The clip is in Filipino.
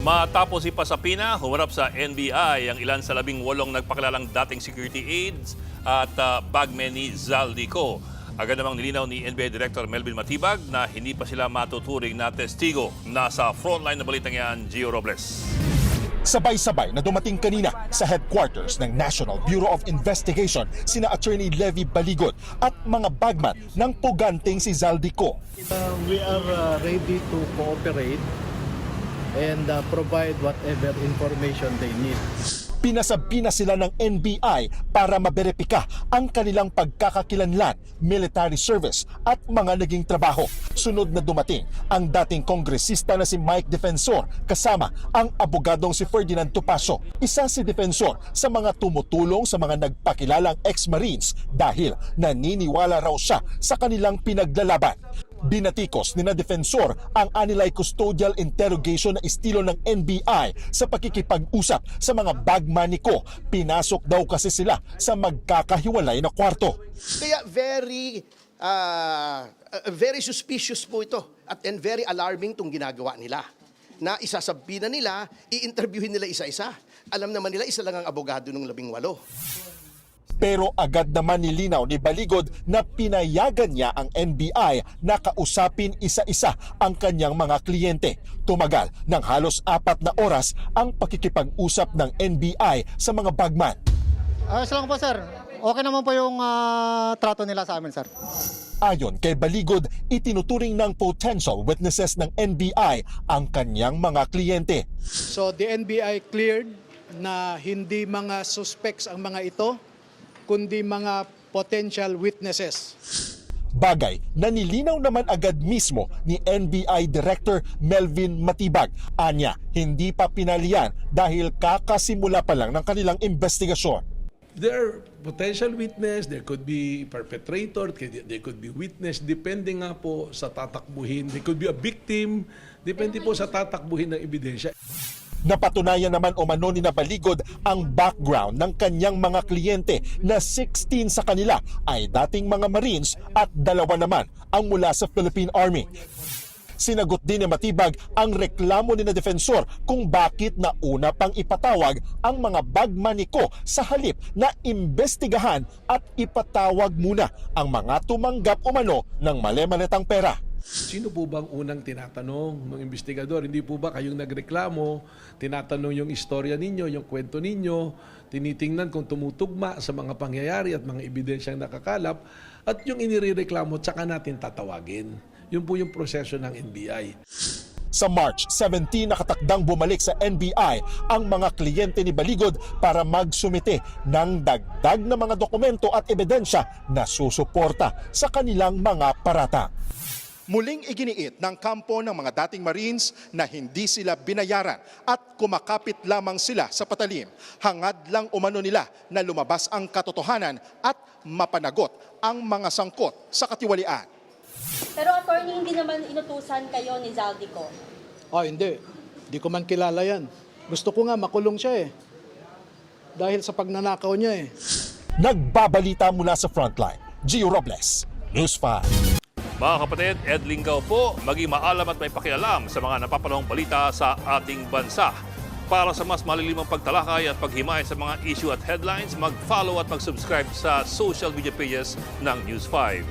Matapos ipasapina, humarap sa NBI ang ilan sa 18 nagpakilalang dating security aides at bagmen ni Zaldico. Agad namang nilinaw ni NBI Director Melvin Matibag na hindi pa sila matuturing na testigo. Nasa frontline na balitang yan, Gio Robles. Sabay-sabay na dumating kanina sa headquarters ng National Bureau of Investigation sina Attorney Levy Baligod at mga bagman ng puganting si Zaldico. We are ready to cooperate and provide whatever information they need. Pinasabi na sila ng NBI para maberipika ang kanilang pagkakakilanlan, military service at mga naging trabaho. Sunod na dumating ang dating kongresista na si Mike Defensor kasama ang abogadong si Ferdinand Topacio. Isa si Defensor sa mga tumutulong sa mga nagpakilalang ex-Marines dahil naniniwala raw siya sa kanilang pinaglalaban. Binatikos ni na Defensor ang anilay custodial interrogation na estilo ng NBI sa pakikipag-usap sa mga bagman niko. Pinasok daw kasi sila sa magkakahiwalay na kwarto. Kaya very suspicious po ito and very alarming itong ginagawa nila. Na isasabi na nila, i-interviewin nila isa-isa. Alam naman nila isa lang ang abogado ng 18. Pero agad naman nilinaw ni Baligod na pinayagan niya ang NBI na kausapin isa-isa ang kanyang mga kliyente. Tumagal ng halos 4 na oras ang pakikipag-usap ng NBI sa mga bagman. Ayos lang po, sir. Okay naman po yung trato nila sa amin, sir. Ayon kay Baligod, itinuturing ng potential witnesses ng NBI ang kanyang mga kliyente. So the NBI cleared na hindi mga suspects ang mga ito, kundi mga potential witnesses. Bagay na nilinaw naman agad mismo ni NBI Director Melvin Matibag. Anya, hindi pa pinalian dahil kakasimula pa lang ng kanilang investigasyon. There are potential witness, there could be perpetrator, there could be witness, depende nga po sa tatakbuhin. There could be a victim, depende po sa tatakbuhin ng ebidensya. Napatunayan naman umano ni na Baligod ang background ng kanyang mga kliyente na 16 sa kanila ay dating mga Marines at 2 naman ang mula sa Philippine Army. Sinagot din ni Matibag ang reklamo ni na Defensor kung bakit nauna pang ipatawag ang mga bagman niko sa halip na imbestigahan at ipatawag muna ang mga tumanggap umano ng mali-malitang pera. Sino po bang unang tinatanong ng investigador? Hindi po ba kayong nagreklamo, tinatanong yung istorya ninyo, yung kwento ninyo, tinitingnan kung tumutugma sa mga pangyayari at mga ebidensyang nakakalap, at yung inireklamo, tsaka natin tatawagin. Yun po yung proseso ng NBI. Sa March 17, nakatakdang bumalik sa NBI ang mga kliyente ni Baligod para magsumite ng dagdag na mga dokumento at ebidensya na susuporta sa kanilang mga parata. Muling iginiit ng kampo ng mga dating Marines na hindi sila binayaran at kumakapit lamang sila sa patalim. Hangad lang umano nila na lumabas ang katotohanan at mapanagot ang mga sangkot sa katiwalian. Pero attorney, hindi naman inutusan kayo ni Zaldico? Oh, hindi. Di ko man kilala yan. Gusto ko nga makulong siya eh. Dahil sa pagnanakaw niya eh. Nagbabalita mula sa Frontline, Gio Robles, News 5. Mga kapatid, Ed Lingaw po, maging maalam at may pakialam sa mga napapanahong balita sa ating bansa. Para sa mas malilimang pagtalakay at paghimay sa mga issue at headlines, mag-follow at mag-subscribe sa social media pages ng News 5.